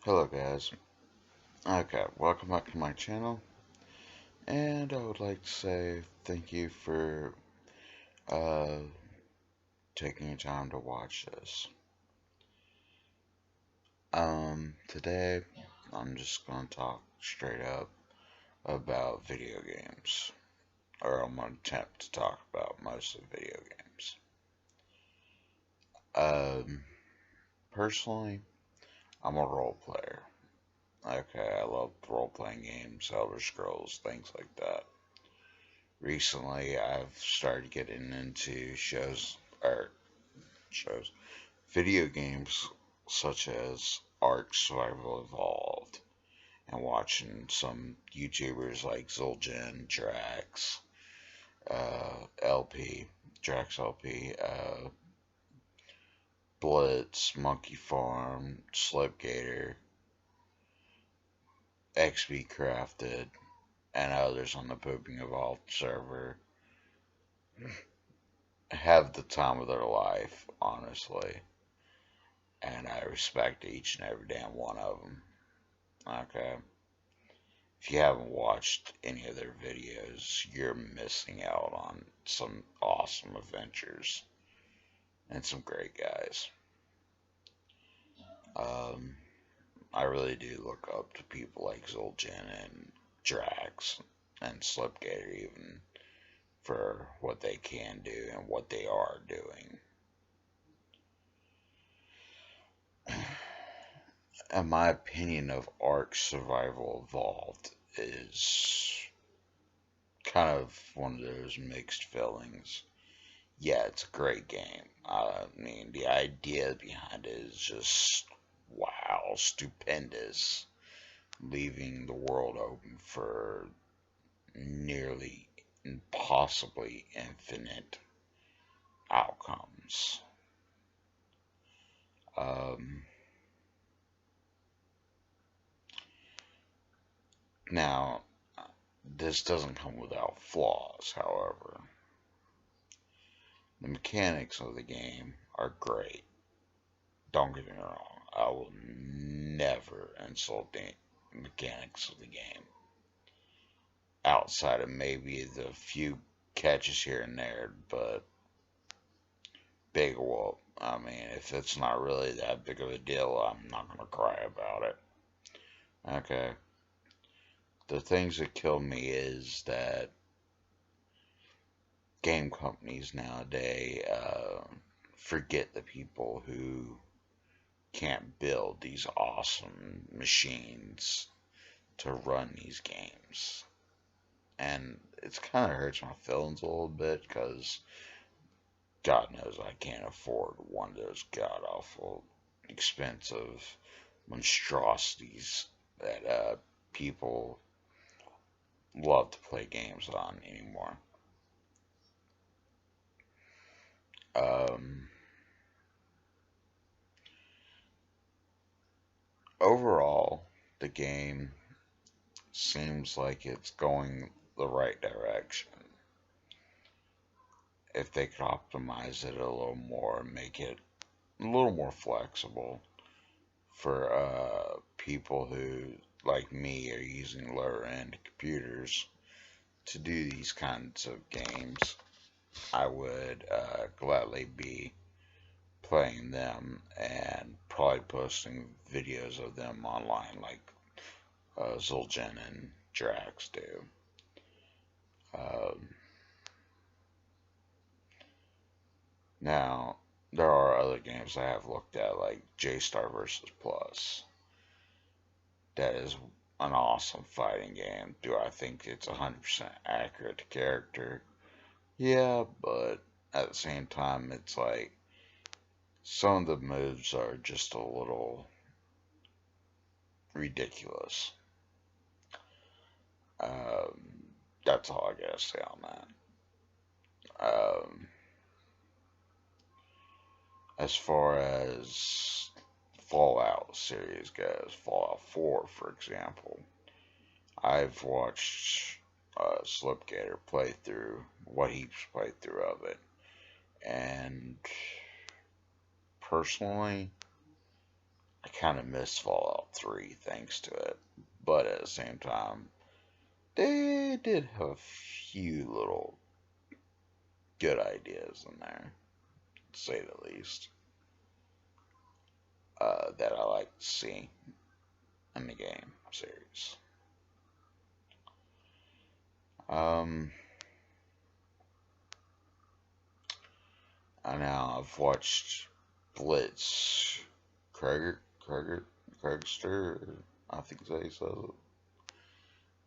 Hello guys. Okay, welcome back to my channel, and I would like to say thank you for uh, taking your time to watch this. Today I'm just gonna talk straight up about video games, or I'm gonna attempt to talk about mostly video games. Um, Personally, I'm a role player. Okay, I love role playing games, Elder Scrolls, things like that. Recently, I've started getting into shows, video games such as Ark Survival Evolved, and watching some YouTubers like Zueljin, LP, DraxxLP, Blitz, Monkey Farm, Slipgator, XB Crafted, and others on the Pooping Evolved server have the time of their life, honestly, and I respect each and every damn one of them. Okay. If you haven't watched any of their videos, you're missing out on some awesome adventures and some great guys. Um, I really do look up to people like Zueljin and Drax and Slipgator even for what they can do and what they are doing. And my opinion of Ark Survival Evolved is kind of one of those mixed feelings. Yeah, it's a great game. I mean, the idea behind it is just wow, stupendous, leaving the world open for nearly impossibly infinite outcomes. Um, Now, this doesn't come without flaws, however. The mechanics of the game are great. Don't get me wrong, I will never insult the mechanics of the game. Outside of maybe the few catches here and there, but big whoop. I mean, if it's not really that big of a deal, I'm not going to cry about it. Okay. The things that kill me is that game companies nowadays forget the people who can't build these awesome machines to run these games. And it's kind of hurts my feelings a little bit because God knows I can't afford one of those god awful expensive monstrosities that people love to play games on anymore. Um, Overall, the game seems like it's going the right direction. If they could optimize it a little more, make it a little more flexible for people who, like me, are using lower end computers to do these kinds of games, I would gladly be playing them and probably posting videos of them online like Zueljin and Drax do. Um, Now, there are other games I have looked at, like J-Star vs. Plus. That is an awesome fighting game. Do I think it's 100% accurate to character? Yeah, but at the same time, it's like some of the moves are just a little ridiculous. That's all I gotta say on that. Um, as far as Fallout series goes, Fallout 4, for example, I've watched Slipgator play through what he's played through of it, and personally, I kind of missed Fallout 3 thanks to it. But at the same time, they did have a few little good ideas in there, to say the least, that I like to see in the game series. I know I've watched Blitzkriegsler, I think that's how you say it.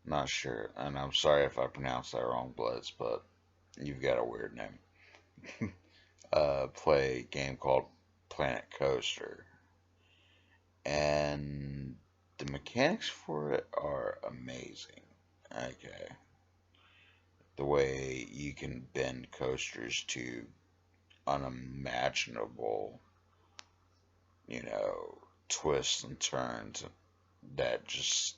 Not sure, and I'm sorry if I pronounced that wrong, Blitz, but you've got a weird name. Play a game called Planet Coaster, and the mechanics for it are amazing. Okay, the way you can bend coasters to unimaginable, twists and turns that just,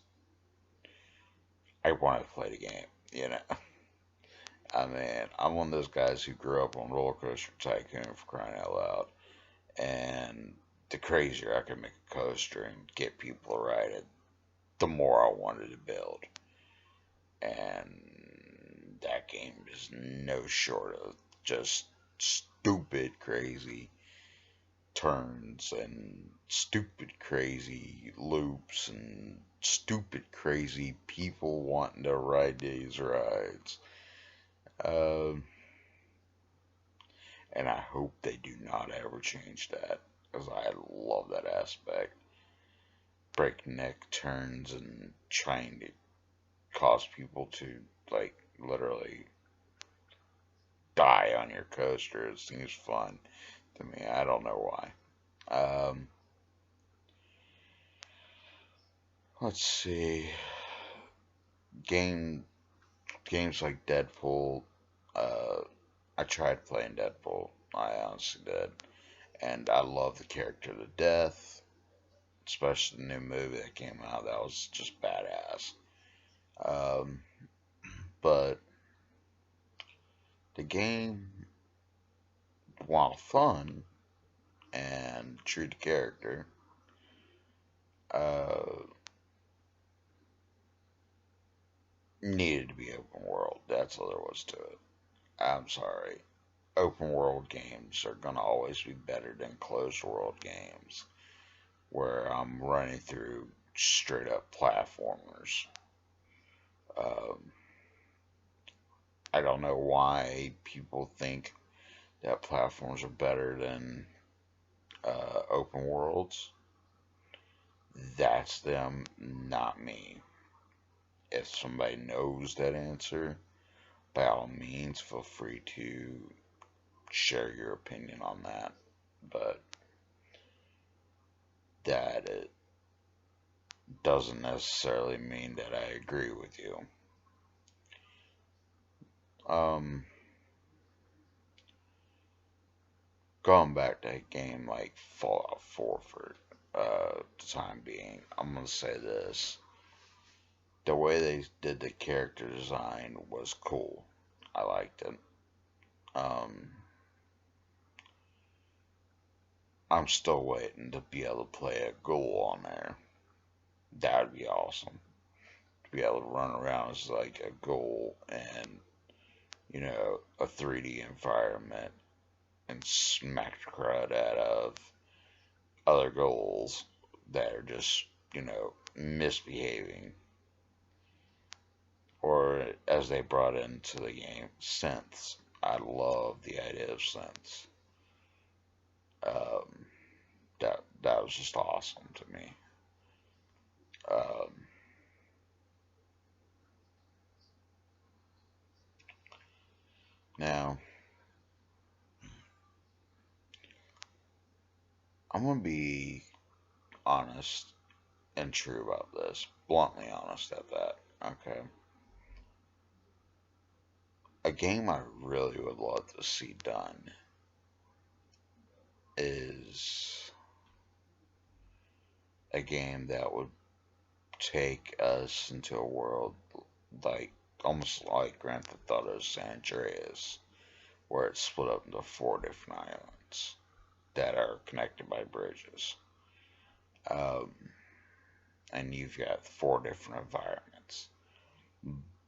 I want to play the game. I mean, I'm one of those guys who grew up on Roller Coaster Tycoon, for crying out loud, and the crazier I could make a coaster and get people to ride it, the more I wanted to build. And that game is no short of just stupid, crazy turns and stupid, crazy loops and stupid, crazy people wanting to ride these rides. And I hope they do not ever change that, because I love that aspect. Breakneck turns and trying to cause people to, like, literally die on your coaster. It seems fun to me. I don't know why. Let's see. Games like Deadpool. I tried playing Deadpool. I honestly did. And I love the character to death. Especially the new movie that came out. That was just badass. But the game, while fun and true to character, needed to be open world. That's all there was to it. I'm sorry. Open world games are going to always be better than closed world games where I'm running through straight up platformers. I don't know why people think that platforms are better than open worlds. That's them, not me. If somebody knows that answer, by all means, feel free to share your opinion on that. But that it doesn't necessarily mean that I agree with you. Going back to a game like Fallout 4 for the time being, I'm going to say this. The way they did the character design was cool. I liked it. I'm still waiting to be able to play a ghoul on there. That would be awesome. To be able to run around as like a ghoul and, a 3D environment and smack the crowd out of other ghouls that are just, misbehaving. Or as they brought into the game, synths. I love the idea of synths. That was just awesome to me. Now, I'm gonna be honest and true about this, bluntly honest at that. Okay, a game I really would love to see done is a game that would take us into a world like almost like Grand Theft Auto San Andreas, where it's split up into 4 different islands that are connected by bridges. Um, and you've got 4 different environments,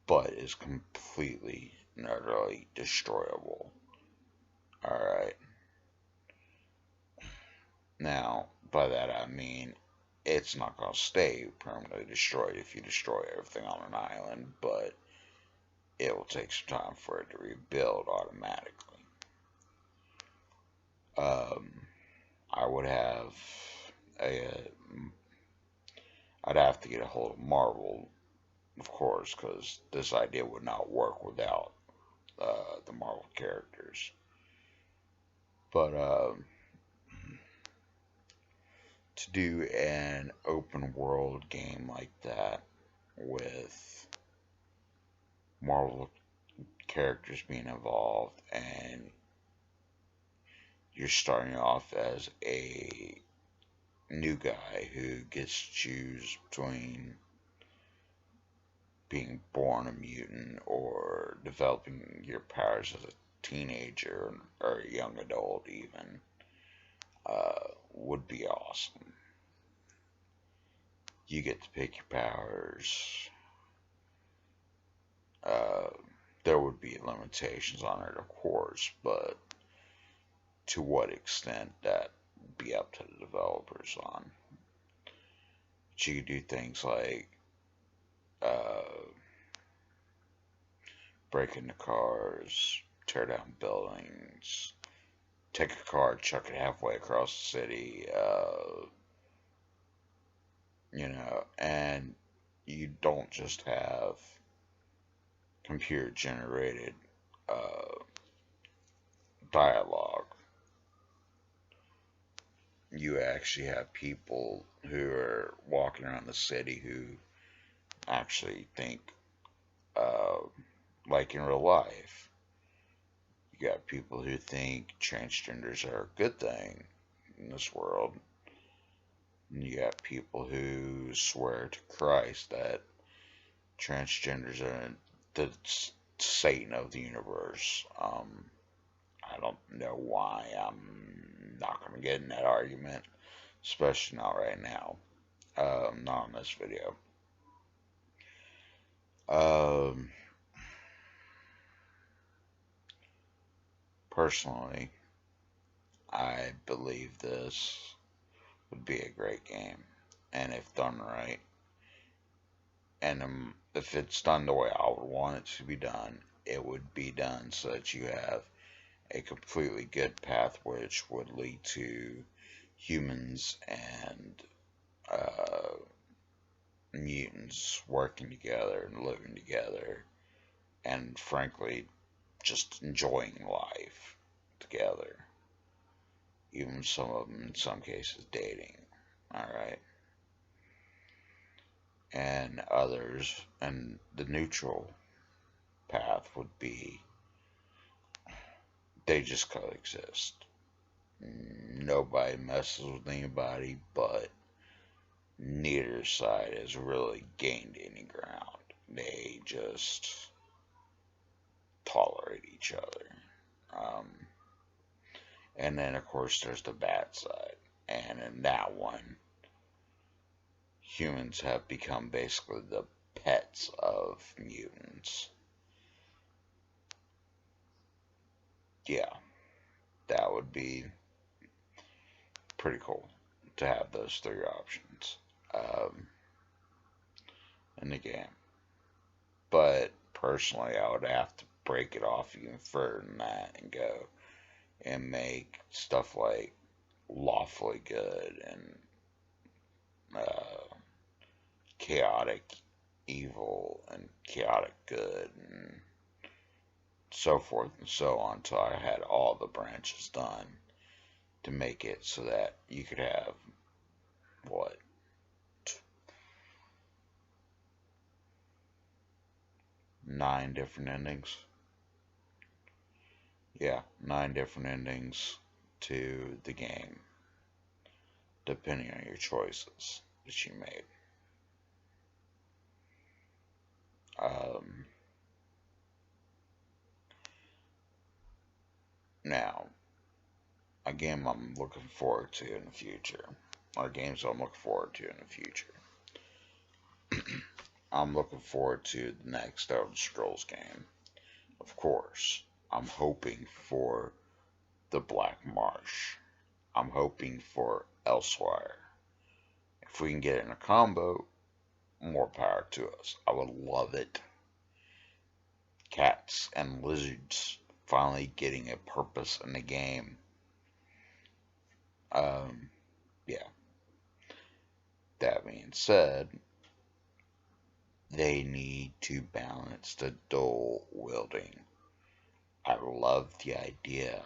but it's completely and utterly destroyable. Alright. Now, by that I mean it's not going to stay permanently destroyed if you destroy everything on an island, but it will take some time for it to rebuild automatically. I would have I'd have to get a hold of Marvel, of course, because this idea would not work without the Marvel characters. But to do an open world game like that with Marvel characters being involved, and you're starting off as a new guy who gets to choose between being born a mutant or developing your powers as a teenager or a young adult even, would be awesome. You get to pick your powers. There would be limitations on it, of course, but to what extent, that would be up to the developers on. But you could do things like break into cars, tear down buildings, take a car, chuck it halfway across the city, and you don't just have computer generated dialogue. You actually have people who are walking around the city who actually think like in real life. You got people who think transgenders are a good thing in this world. And you got people who swear to Christ that transgenders are the Satan of the universe. I don't know why. I'm not going to get in that argument, especially not right now. Not on this video. Personally, I believe this would be a great game, and if done right, and if it's done the way I would want it to be done, it would be done so that you have a completely good path which would lead to humans and mutants working together and living together, and frankly, just enjoying life together. Even some of them, in some cases, dating. Alright? And others, and the neutral path would be they just coexist. Nobody messes with anybody, but neither side has really gained any ground. They just tolerate each other. And then, of course, there's the bad side. And in that one, humans have become basically the pets of mutants. Yeah, that would be pretty cool to have those 3 options in the game. But personally, I would have to break it off even further than that and go and make stuff like lawfully good and chaotic evil and chaotic good and so forth and so on until I had all the branches done to make it so that you could have what, 9 different endings? Yeah, 9 different endings to the game, depending on your choices that you made. Now, a game I'm looking forward to in the future are games I'm looking forward to in the future. I'm looking forward to the next Elder Scrolls game. Of course, I'm hoping for the Black Marsh. I'm hoping for Elsewhere. If we can get it in a combo, more power to us. I would love it. Cats and lizards finally getting a purpose in the game. Yeah. That being said, they need to balance the dual wielding. I love the idea,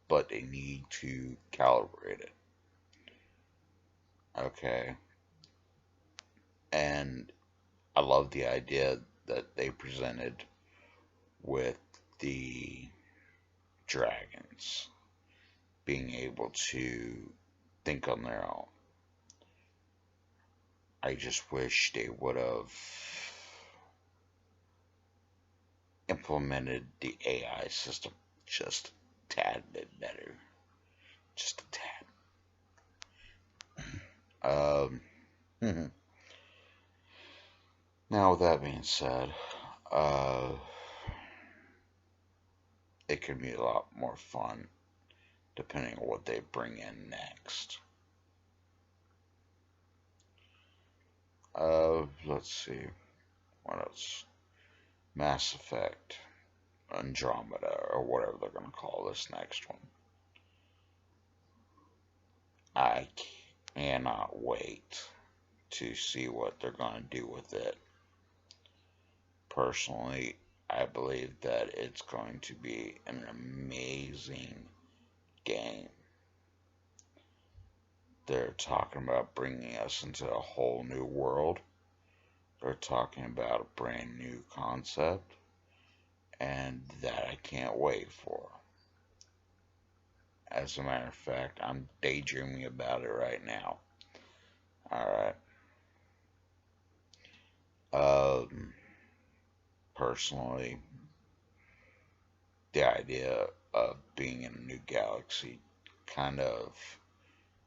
but they need to calibrate it. Okay. And I love the idea that they presented with the dragons being able to think on their own. I just wish they would have implemented the AI system just a tad bit better. Just a tad. Now, with that being said, it could be a lot more fun depending on what they bring in next. Let's see. What else? Mass Effect, Andromeda, or whatever they're going to call this next one. I cannot wait to see what they're going to do with it. Personally, I believe that it's going to be an amazing game. They're talking about bringing us into a whole new world. They're talking about a brand new concept, and that I can't wait for. As a matter of fact, I'm daydreaming about it right now. Alright. Personally, the idea of being in a new galaxy kind of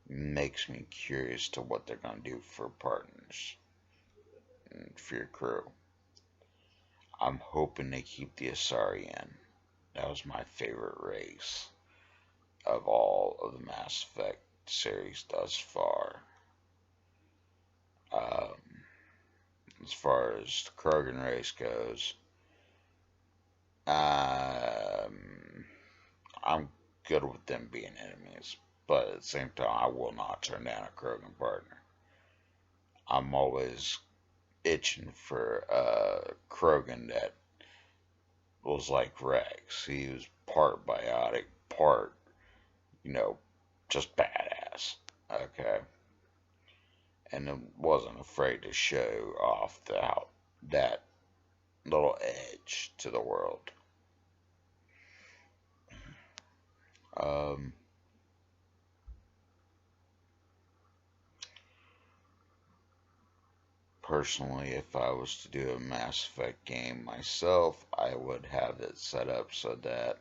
makes me curious to what they're going to do for partners and for your crew. I'm hoping they keep the Asari in. That was my favorite race of all of the Mass Effect series thus far. As far as the Krogan race goes, I'm good with them being enemies, but at the same time, I will not turn down a Krogan partner. I'm always itching for a Krogan that was like Rex. He was part biotic, part, just badass. Okay. And it wasn't afraid to show off that little edge to the world. Personally, if I was to do a Mass Effect game myself, I would have it set up so that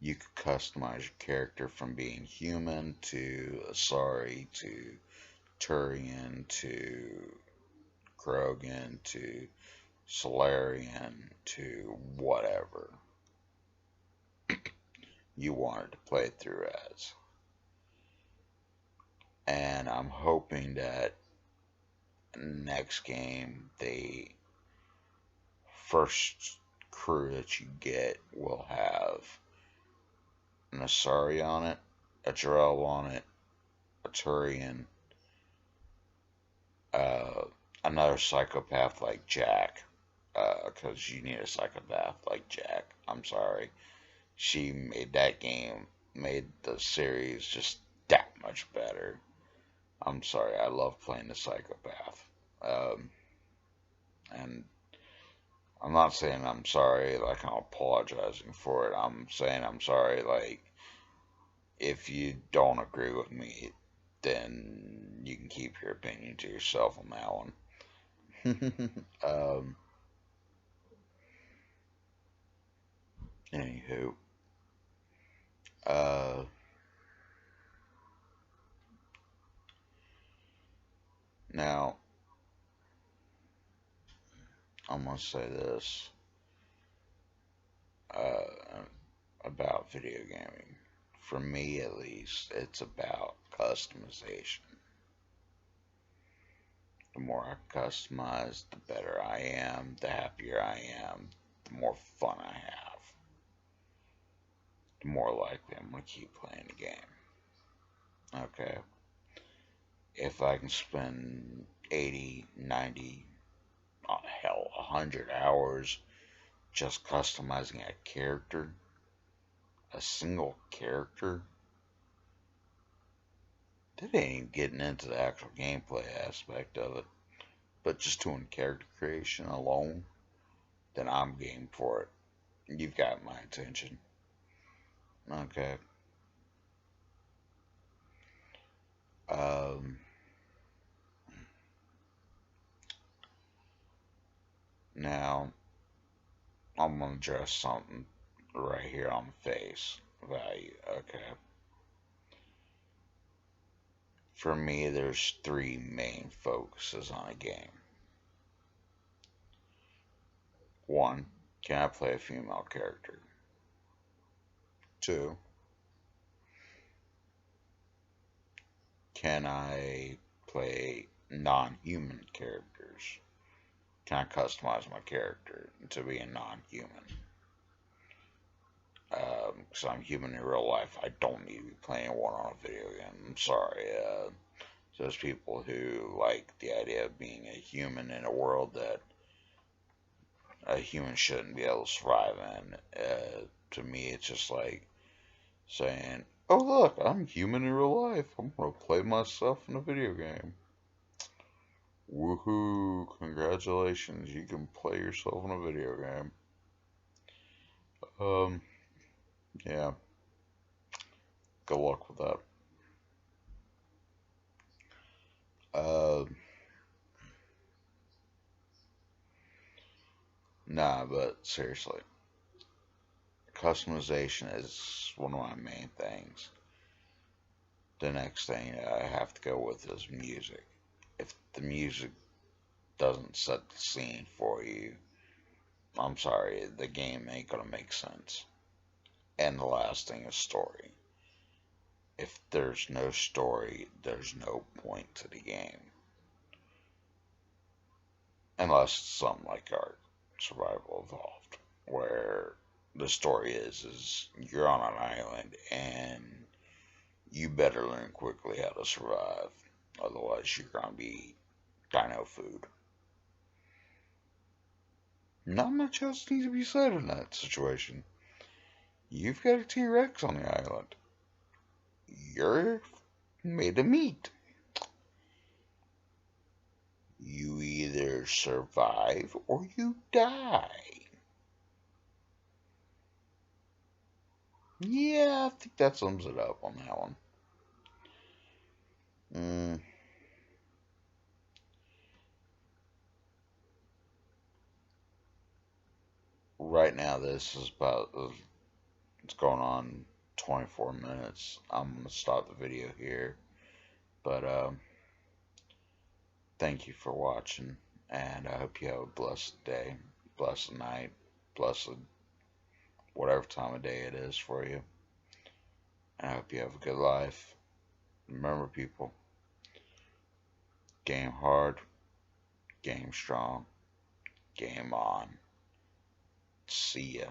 you could customize your character from being human to Asari to Turian to Krogan to Solarian to whatever you wanted to play through as. And I'm hoping that next game, the first crew that you get will have an Asari on it, a Drell on it, a Turian, another psychopath like Jack, because you need a psychopath like Jack. I'm sorry. She made the series just that much better. I'm sorry, I love playing the psychopath. And I'm not saying I'm sorry, like I'm apologizing for it. I'm saying I'm sorry, like, if you don't agree with me, then you can keep your opinion to yourself on that one. Anywho, uh, now I'm gonna say this uh, about video gaming. For me, at least, it's about customization. The more I customize, the better I am, the happier I am, the more fun I have, the more likely I'm going to keep playing the game. Okay? If I can spend 80, 90, hell, 100 hours just customizing a character, a single character, that ain't even getting into the actual gameplay aspect of it, but just doing character creation alone, then I'm game for it. You've got my attention. Okay. Um, Now, I'm going to address something right here on face value. Okay. For me, there's three main focuses on a game. One, can I play a female character? Two, can I play non-human characters? Can I customize my character to be a non-human? Because I'm human in real life, I don't need to be playing one on a video game. I'm sorry. Those people who like the idea of being a human in a world that a human shouldn't be able to survive in. To me, it's just like saying, "Oh look, I'm human in real life. I'm gonna play myself in a video game. Woohoo! Congratulations, you can play yourself in a video game." Um, yeah. Good luck with that. Uh, nah, but seriously, customization is one of my main things. The next thing I have to go with is music. If the music doesn't set the scene for you, I'm sorry, the game ain't gonna make sense. And the last thing is story. If there's no story, there's no point to the game. Unless it's something like our Survival Evolved, where the story is you're on an island and you better learn quickly how to survive. Otherwise, you're gonna be dino food. Not much else needs to be said in that situation. You've got a T-Rex on the island. You're made of meat. You either survive or you die. Yeah, I think that sums it up on that one. Right now, this is about, it's going on 24 minutes. I'm going to stop the video here. But, thank you for watching. And I hope you have a blessed day, blessed night, blessed whatever time of day it is for you. And I hope you have a good life. Remember, people, game hard, game strong, game on. See ya.